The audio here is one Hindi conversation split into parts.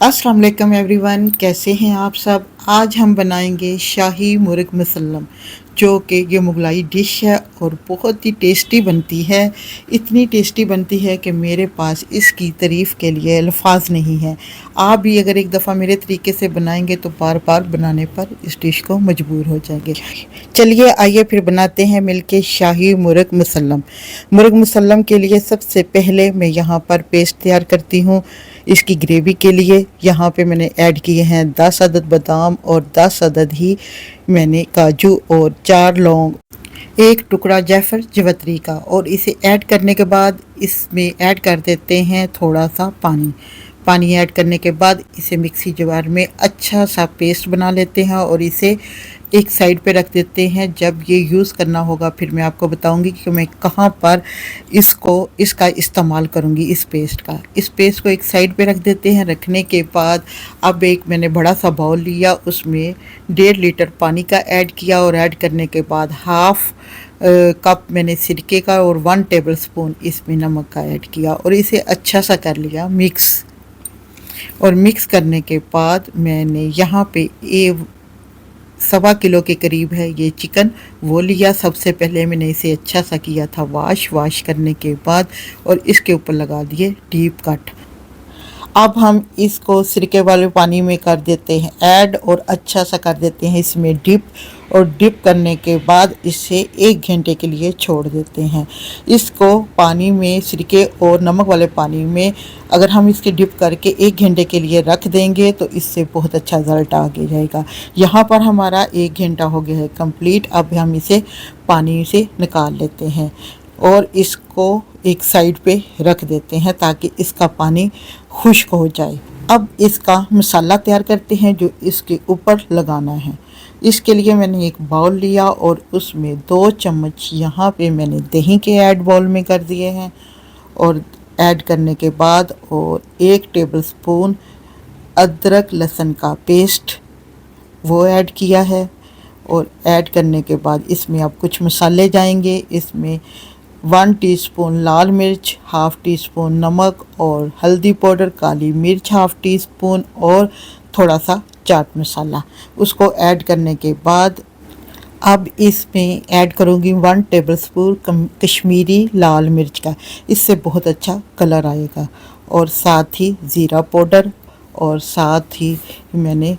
अस्सलाम वालेकुम एवरीवन, कैसे हैं आप सब। आज हम बनाएंगे शाही मुर्ग मुसल्लम, जो कि ये मुगलाई डिश है और बहुत ही टेस्टी बनती है। इतनी टेस्टी बनती है कि मेरे पास इसकी तारीफ़ के लिए अल्फाज नहीं है। आप भी अगर एक दफ़ा मेरे तरीके से बनाएंगे तो बार बार बनाने पर इस डिश को मजबूर हो जाएंगे। चलिए आइए फिर बनाते हैं मिलके शाही मुर्ग मुसल्लम। मुर्ग मुसल्लम के लिए सबसे पहले मैं यहाँ पर पेस्ट तैयार करती हूँ। इसकी ग्रेवी के लिए यहाँ पे मैंने ऐड किए हैं 10 अदद बादाम और 10 अदद ही मैंने काजू और 4 लौंग, एक टुकड़ा जायफल जवतरी का। और इसे ऐड करने के बाद इसमें ऐड कर देते हैं थोड़ा सा पानी। पानी ऐड करने के बाद इसे मिक्सी जार में अच्छा सा पेस्ट बना लेते हैं और इसे एक साइड पे रख देते हैं। जब ये यूज़ करना होगा फिर मैं आपको बताऊंगी कि मैं कहाँ पर इसका इस्तेमाल करूंगी। इस पेस्ट को एक साइड पे रख देते हैं। रखने के बाद अब एक मैंने बड़ा सा बाउल लिया, उसमें 1.5 लीटर पानी का ऐड किया और ऐड करने के बाद हाफ़ कप मैंने सिरके का और 1 टेबल स्पून इसमें नमक का ऐड किया और इसे अच्छा सा कर लिया मिक्स। और मिक्स करने के बाद मैंने यहाँ पे 1.25 किलो के करीब है ये चिकन वो लिया। सबसे पहले मैंने इसे अच्छा सा किया था वाश करने के बाद और इसके ऊपर लगा दिए डीप कट। अब हम इसको सिरके वाले पानी में कर देते हैं ऐड और अच्छा सा कर देते हैं इसमें डिप। और डिप करने के बाद इसे 1 घंटे के लिए छोड़ देते हैं। इसको पानी में सिरके और नमक वाले पानी में अगर हम इसके डिप करके 1 घंटे के लिए रख देंगे तो इससे बहुत अच्छा रिजल्ट आगे जाएगा। यहाँ पर हमारा 1 घंटा हो गया है कंप्लीट। अब हम इसे पानी से निकाल लेते हैं और इसको एक साइड पे रख देते हैं ताकि इसका पानी खुश्क हो जाए। अब इसका मसाला तैयार करते हैं जो इसके ऊपर लगाना है। इसके लिए मैंने एक बाउल लिया और उसमें 2 चम्मच यहाँ पे मैंने दही के ऐड बाउल में कर दिए हैं और ऐड करने के बाद और 1 टेबल स्पून अदरक लहसुन का पेस्ट वो ऐड किया है। और ऐड करने के बाद इसमें अब कुछ मसाले जाएंगे। इसमें 1 टीस्पून लाल मिर्च, हाफ़ टी स्पून नमक और हल्दी पाउडर, काली मिर्च हाफ़ टी स्पून और थोड़ा सा चाट मसाला। उसको ऐड करने के बाद अब इसमें ऐड करूँगी 1 टेबल स्पून कश्मीरी लाल मिर्च का, इससे बहुत अच्छा कलर आएगा। और साथ ही ज़ीरा पाउडर और साथ ही मैंने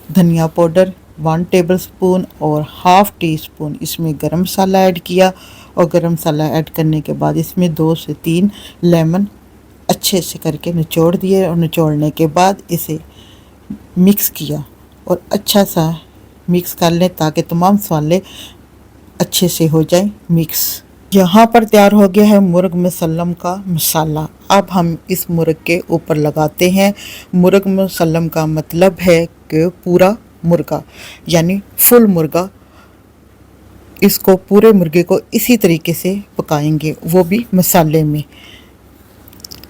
धनिया पाउडर 1 टेबल स्पून और हाफ़ टी स्पून इसमें गरम मसाला ऐड किया। और गरम मसाला ऐड करने के बाद इसमें 2 से 3 लेमन अच्छे से करके निचोड़ दिए और निचोड़ने के बाद इसे मिक्स किया और अच्छा सा मिक्स कर लें ताकि तमाम मसाले अच्छे से हो जाए मिक्स। यहाँ पर तैयार हो गया है मुर्ग मुसल्लम का मसाला। अब हम इस मुर्ग के ऊपर लगाते हैं। मुर्ग मुसल्लम का मतलब है कि पूरा मुर्गा यानी फुल मुर्गा। इसको पूरे मुर्गे को इसी तरीके से पकाएंगे, वो भी मसाले में।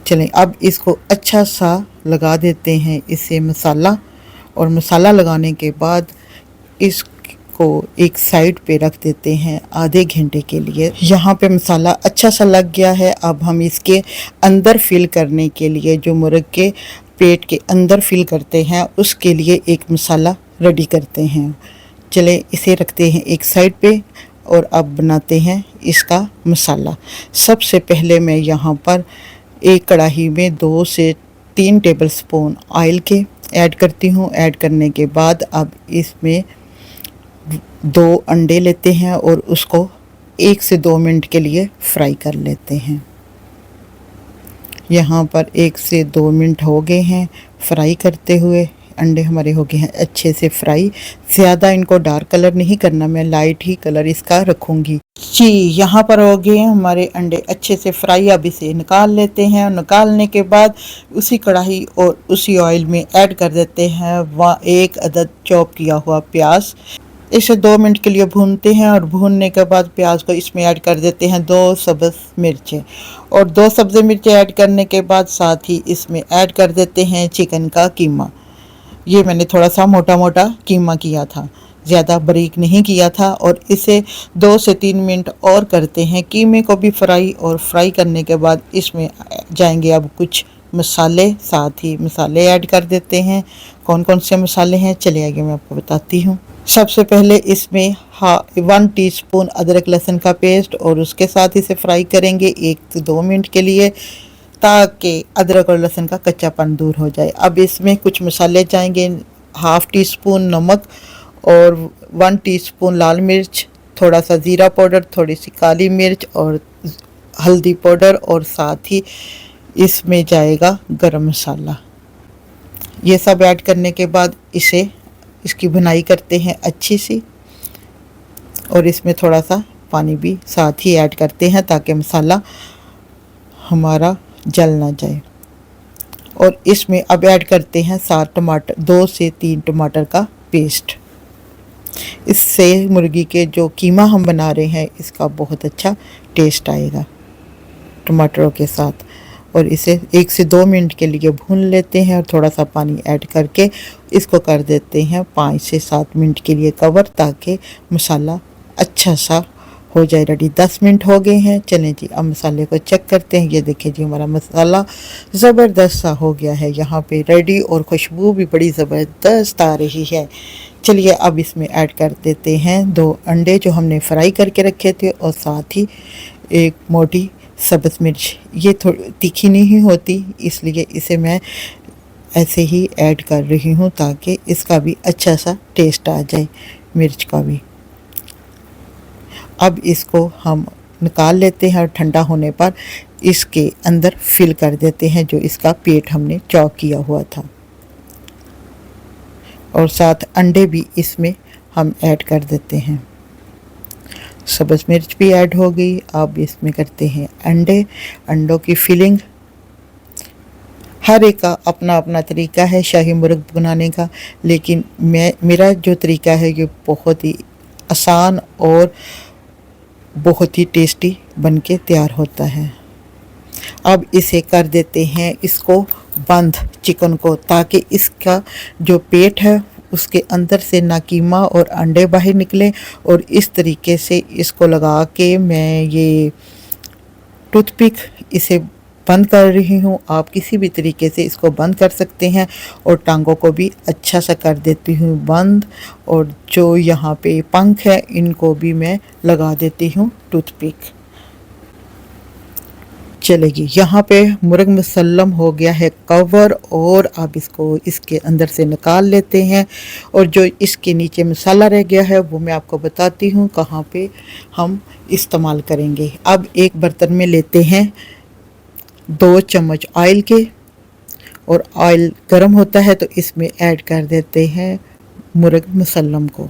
चलें अब इसको अच्छा सा लगा देते हैं इसे मसाला। और मसाला लगाने के बाद इसको एक साइड पे रख देते हैं आधे घंटे के लिए। यहाँ पे मसाला अच्छा सा लग गया है। अब हम इसके अंदर फिल करने के लिए जो मुर्ग के पेट के अंदर फिल करते हैं उसके लिए एक मसाला रेडी करते हैं। चले इसे रखते हैं एक साइड पे और अब बनाते हैं इसका मसाला। सबसे पहले मैं यहाँ पर एक कढ़ाई में 2 से 3 टेबल स्पून ऑयल के ऐड करती हूँ। ऐड करने के बाद अब इसमें 2 अंडे लेते हैं और उसको 1 से 2 मिनट के लिए फ्राई कर लेते हैं। यहाँ पर 1 से 2 मिनट हो गए हैं फ्राई करते हुए। अंडे हमारे हो गए हैं अच्छे से फ्राई। ज़्यादा इनको डार्क कलर नहीं करना, मैं लाइट ही कलर इसका रखूँगी जी। यहाँ पर हो गए हैं हमारे अंडे अच्छे से फ्राई। अब इसे निकाल लेते हैं। निकालने के बाद उसी कढ़ाई और उसी ऑयल में ऐड कर देते हैं 1 अदद चॉप किया हुआ प्याज। इसे 2 मिनट के लिए भूनते हैं और भूनने के बाद प्याज को इसमें ऐड कर देते हैं 2 सब्ज़ मिर्चें। और 2 सब्ज़ मिर्चें ऐड करने के बाद साथ ही इसमें ऐड कर देते हैं चिकन का कीमा। ये मैंने थोड़ा सा मोटा मोटा कीमा किया था, ज़्यादा बारीक नहीं किया था। और इसे 2 से 3 मिनट और करते हैं कीमे को भी फ्राई। और फ्राई करने के बाद इसमें जाएंगे अब कुछ मसाले, साथ ही मसाले ऐड कर देते हैं। कौन कौन से मसाले हैं चलिए आगे मैं आपको बताती हूँ। सबसे पहले इसमें 1 टीस्पून अदरक लहसुन का पेस्ट और उसके साथ इसे फ्राई करेंगे 1 से 2 मिनट के लिए, ताकि अदरक और लहसुन का कच्चापन दूर हो जाए। अब इसमें कुछ मसाले जाएंगे, 1/2 टीस्पून नमक और 1 टीस्पून लाल मिर्च, थोड़ा सा ज़ीरा पाउडर, थोड़ी सी काली मिर्च और हल्दी पाउडर, और साथ ही इसमें जाएगा गरम मसाला। ये सब ऐड करने के बाद इसकी भुनाई करते हैं अच्छी सी, और इसमें थोड़ा सा पानी भी साथ ही ऐड करते हैं ताकि मसाला हमारा जल ना जाए। और इसमें अब ऐड करते हैं 7 टमाटर, 2 से 3 टमाटर का पेस्ट। इससे मुर्गी के जो कीमा हम बना रहे हैं इसका बहुत अच्छा टेस्ट आएगा टमाटरों के साथ। और इसे 1 से 2 मिनट के लिए भून लेते हैं और थोड़ा सा पानी ऐड करके इसको कर देते हैं 5 से 7 मिनट के लिए कवर, ताकि मसाला अच्छा सा हो जाए रेडी। 10 मिनट हो गए हैं, चलें जी अब मसाले को चेक करते हैं। ये देखिए जी हमारा मसाला ज़बरदस्त सा हो गया है यहाँ पे रेडी, और खुशबू भी बड़ी ज़बरदस्त आ रही है। चलिए अब इसमें ऐड कर देते हैं 2 अंडे जो हमने फ्राई करके रखे थे, और साथ ही 1 मोटी सब्ज़ मिर्च। ये थोड़ी तीखी नहीं होती, इसलिए इसे मैं ऐसे ही ऐड कर रही हूँ ताकि इसका भी अच्छा सा टेस्ट आ जाए, मिर्च का भी। अब इसको हम निकाल लेते हैं और ठंडा होने पर इसके अंदर फिल कर देते हैं जो इसका पेट हमने चॉप किया हुआ था, और साथ अंडे भी इसमें हम ऐड कर देते हैं। सब्ज़ मिर्च भी ऐड हो गई। अब इसमें करते हैं अंडों की फिलिंग। हर एक का अपना अपना तरीका है शाही मुर्ग बनाने का, लेकिन मेरा जो तरीका है ये बहुत ही आसान और बहुत ही टेस्टी बनके तैयार होता है। अब इसे कर देते हैं इसको बंद चिकन को, ताकि इसका जो पेट है उसके अंदर से ना कीमा और अंडे बाहर निकले। और इस तरीके से इसको लगा के मैं ये टूथपिक इसे बंद कर रही हूँ। आप किसी भी तरीके से इसको बंद कर सकते हैं, और टांगों को भी अच्छा सा कर देती हूँ बंद, और जो यहाँ पे पंख है इनको भी मैं लगा देती हूँ टूथपिक। चलेगी यहाँ पे मुर्ग मुसल्लम हो गया है कवर, और अब इसको इसके अंदर से निकाल लेते हैं। और जो इसके नीचे मसाला रह गया है वो मैं आपको बताती हूँ कहाँ पे हम इस्तेमाल करेंगे। अब एक बर्तन में लेते हैं 2 चम्मच ऑयल के, और ऑयल गर्म होता है तो इसमें ऐड कर देते हैं मुर्ग मुसल्लम को,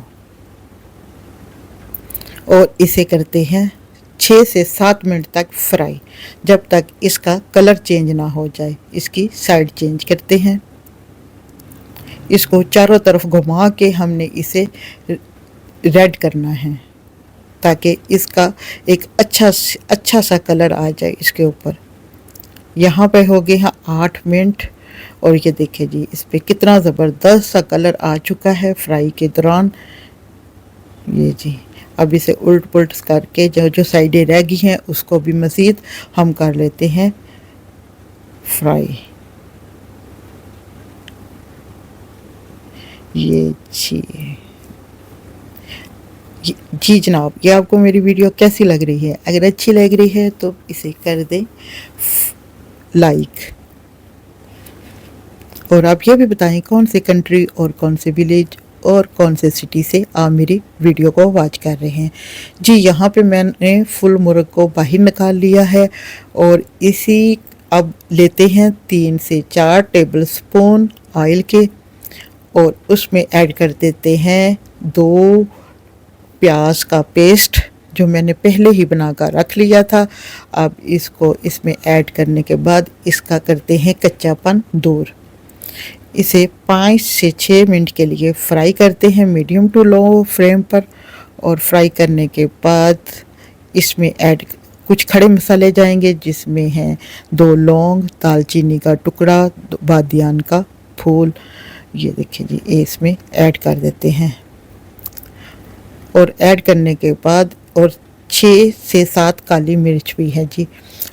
और इसे करते हैं 6 से 7 मिनट तक फ्राई, जब तक इसका कलर चेंज ना हो जाए। इसकी साइड चेंज करते हैं। इसको चारों तरफ घुमा के हमने इसे रेड करना है, ताकि इसका एक अच्छा सा कलर आ जाए इसके ऊपर। यहाँ पे हो गए हैं 8 मिनट, और ये देखिए जी इस पे कितना ज़बरदस्त सा कलर आ चुका है फ्राई के दौरान। ये जी अब इसे उल्ट पुल्ट करके जो साइडें रह गई हैं उसको भी मज़ीद हम कर लेते हैं फ्राई। ये जी जनाब, ये आपको मेरी वीडियो कैसी लग रही है? अगर अच्छी लग रही है तो इसे कर दें लाइक, और आप ये भी बताएं कौन से कंट्री और कौन से विलेज और कौन से सिटी से आप मेरी वीडियो को वॉच कर रहे हैं। जी यहाँ पे मैंने फुल मुर्ग को बाहर निकाल लिया है, और इसी अब लेते हैं 3 से 4 टेबल स्पून ऑयल के, और उसमें ऐड कर देते हैं 2 प्याज का पेस्ट जो मैंने पहले ही बनाकर रख लिया था। अब इसको इसमें ऐड करने के बाद इसका करते हैं कच्चापन दूर। इसे 5 से 6 मिनट के लिए फ्राई करते हैं मीडियम टू लो फ्लेम पर, और फ्राई करने के बाद इसमें ऐड कुछ खड़े मसाले जाएंगे, जिसमें हैं 2 लौंग, दालचीनी का टुकड़ा, बादियान का फूल। ये देखिए जी ये इसमें ऐड कर देते हैं, और ऐड करने के बाद और 6 से 7 काली मिर्च भी है जी,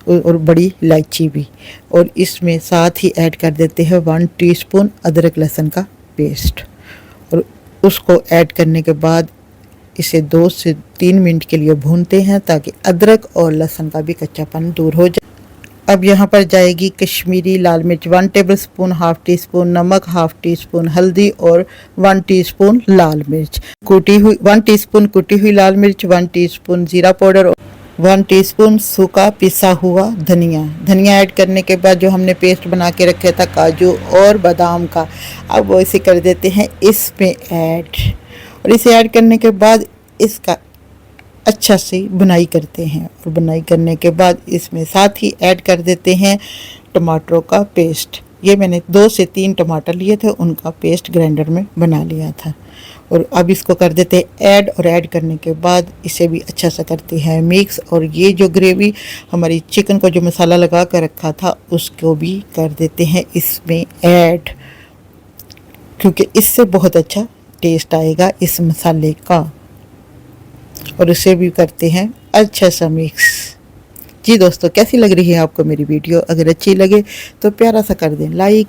और बड़ी इलायची भी। और इसमें साथ ही ऐड कर देते हैं 1 टीस्पून अदरक लहसुन का पेस्ट। और उसको ऐड करने के बाद इसे 2 से 3 मिनट के लिए भूनते हैं ताकि अदरक और लहसुन का भी कच्चापन दूर हो जाए। अब यहाँ पर जाएगी कश्मीरी लाल मिर्च 1 टेबलस्पून, हाफ टी स्पून नमक, हाफ टी स्पून हल्दी और 1 टीस्पून लाल मिर्च कुटी हुई, 1 टीस्पून कुटी हुई लाल मिर्च, 1 टीस्पून जीरा पाउडर और 1 टीस्पून सूखा पिसा हुआ धनिया। धनिया ऐड करने के बाद जो हमने पेस्ट बना के रखा था काजू और बादाम का, अब वो इसे कर देते हैं इसमें ऐड। और इसे ऐड करने के बाद इसका अच्छा से बुनाई करते हैं। और बुनाई करने के बाद इसमें साथ ही ऐड कर देते हैं टमाटरों का पेस्ट। ये मैंने 2 से 3 टमाटर लिए थे, उनका पेस्ट ग्राइंडर में बना लिया था। और अब इसको कर देते हैं ऐड। और ऐड करने के बाद इसे भी अच्छा सा करते हैं मिक्स। और ये जो ग्रेवी हमारी चिकन को जो मसाला लगा कर रखा था उसको भी कर देते हैं इसमें ऐड, क्योंकि इससे बहुत अच्छा टेस्ट आएगा इस मसाले का। और इसे भी करते हैं अच्छा सा मिक्स। जी दोस्तों, कैसी लग रही है आपको मेरी वीडियो? अगर अच्छी लगे तो प्यारा सा कर दें लाइक।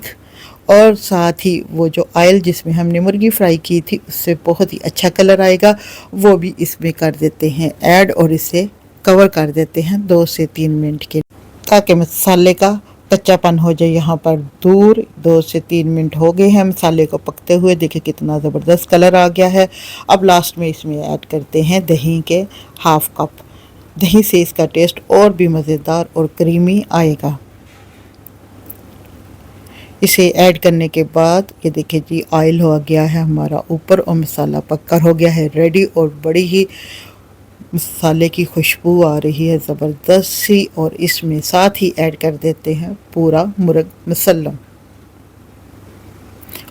और साथ ही वो जो ऑयल जिसमें हमने मुर्गी फ्राई की थी उससे बहुत ही अच्छा कलर आएगा, वो भी इसमें कर देते हैं ऐड। और इसे कवर कर देते हैं 2 से 3 मिनट के, ताकि मसाले का कच्चापन हो जाए यहाँ पर दूर। 2 से 3 मिनट हो गए हैं मसाले को पकते हुए। देखिए कितना ज़बरदस्त कलर आ गया है। अब लास्ट में इसमें ऐड करते हैं दही के हाफ कप। दही से इसका टेस्ट और भी मज़ेदार और क्रीमी आएगा। इसे ऐड करने के बाद ये देखिए जी, ऑयल हो गया है हमारा ऊपर और मसाला पककर हो गया है रेडी। और बड़ी ही मसाले की खुशबू आ रही है ज़बरदस्त सी। और इसमें साथ ही ऐड कर देते हैं पूरा मुर्ग मुसल्लम।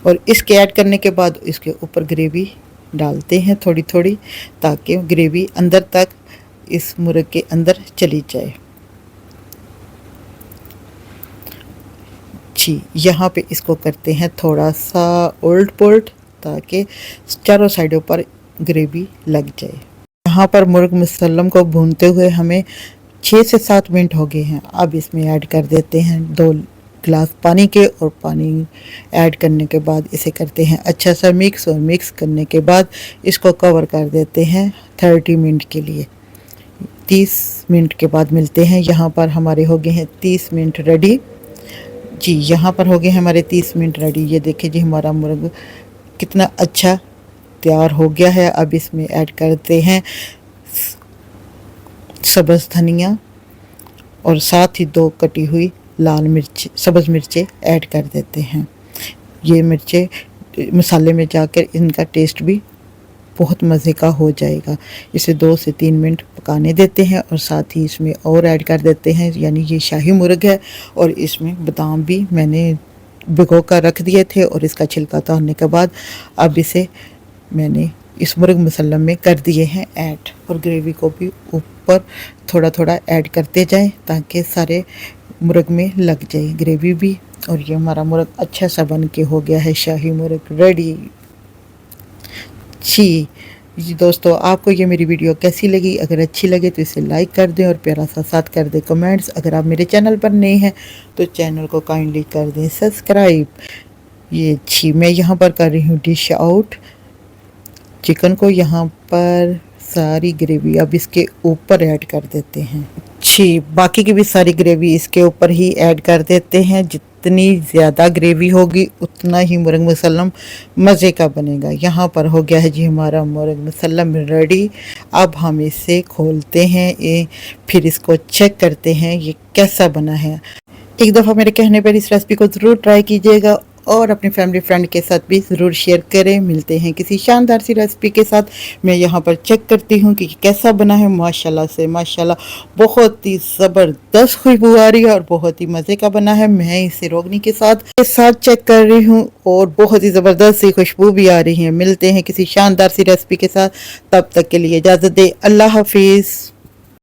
और इसके ऐड करने के बाद इसके ऊपर ग्रेवी डालते हैं थोड़ी थोड़ी, ताकि ग्रेवी अंदर तक इस मुर्ग के अंदर चली जाए। जी, यहाँ पे इसको करते हैं थोड़ा सा उल्ट पुल्ट, ताकि चारों साइडों पर ग्रेवी लग जाए। यहाँ पर मुर्ग मुसल्लम को भूनते हुए हमें 6 से 7 मिनट हो गए हैं। अब इसमें ऐड कर देते हैं 2 गिलास पानी के। और पानी ऐड करने के बाद इसे करते हैं अच्छा सा मिक्स। और मिक्स करने के बाद इसको कवर कर देते हैं 30 मिनट के लिए। 30 मिनट के बाद मिलते हैं। यहाँ पर हमारे हो गए हैं 30 मिनट रेडी। जी, यहाँ पर हो गए हमारे 30 मिनट रेडी। ये देखिए जी, हमारा मुर्ग कितना अच्छा तैयार हो गया है। अब इसमें ऐड करते हैं सब्ज़ धनिया और साथ ही 2 कटी हुई लाल मिर्च, सब्ज़ मिर्चें ऐड कर देते हैं। ये मिर्चें मसाले में जाकर इनका टेस्ट भी बहुत मज़े का हो जाएगा। इसे 2 से 3 मिनट पकाने देते हैं। और साथ ही इसमें और ऐड कर देते हैं, यानी ये शाही मुर्ग है और इसमें बादाम भी मैंने भिगो कर रख दिए थे। और इसका छिलका उतारने के बाद अब इसे मैंने इस मुर्ग मुसल्लम में कर दिए हैं ऐड। और ग्रेवी को भी ऊपर थोड़ा थोड़ा ऐड करते जाएं, ताकि सारे मुर्ग में लग जाए ग्रेवी भी। और ये हमारा मुर्ग अच्छा सा बन के हो गया है, शाही मुर्ग रेडी। जी दोस्तों, आपको ये मेरी वीडियो कैसी लगी? अगर अच्छी लगे तो इसे लाइक कर दें और प्यारा सा साथ कर दें कमेंट्स। अगर आप मेरे चैनल पर नए हैं तो चैनल को काइंडली कर दें सब्सक्राइब। ये जी, मैं यहाँ पर कर रही हूँ डिश आउट चिकन को। यहाँ पर सारी ग्रेवी अब इसके ऊपर ऐड कर देते हैं। जी, बाकी की भी सारी ग्रेवी इसके ऊपर ही ऐड कर देते हैं। जितनी ज़्यादा ग्रेवी होगी उतना ही मुर्ग मुसल्लम मज़े का बनेगा। यहाँ पर हो गया है जी हमारा मुर्ग मुसल्लम रेडी। अब हम इसे खोलते हैं, फिर इसको चेक करते हैं ये कैसा बना है। एक दफ़ा मेरे कहने पर इस रेसिपी को ज़रूर ट्राई कीजिएगा और अपने फैमिली फ्रेंड के साथ भी ज़रूर शेयर करें। मिलते हैं किसी शानदार सी रेसिपी के साथ। मैं यहाँ पर चेक करती हूँ कि कैसा बना है। माशाल्लाह से माशाल्लाह, बहुत ही ज़बरदस्त खुशबू आ रही है और बहुत ही मज़े का बना है। मैं इसे रोगनी के साथ चेक कर रही हूँ और बहुत ही ज़बरदस्त सी खुशबू भी आ रही है। मिलते हैं किसी शानदार सी रेसिपी के साथ, तब तक के लिए इजाज़त दें। अल्लाह हाफिज़।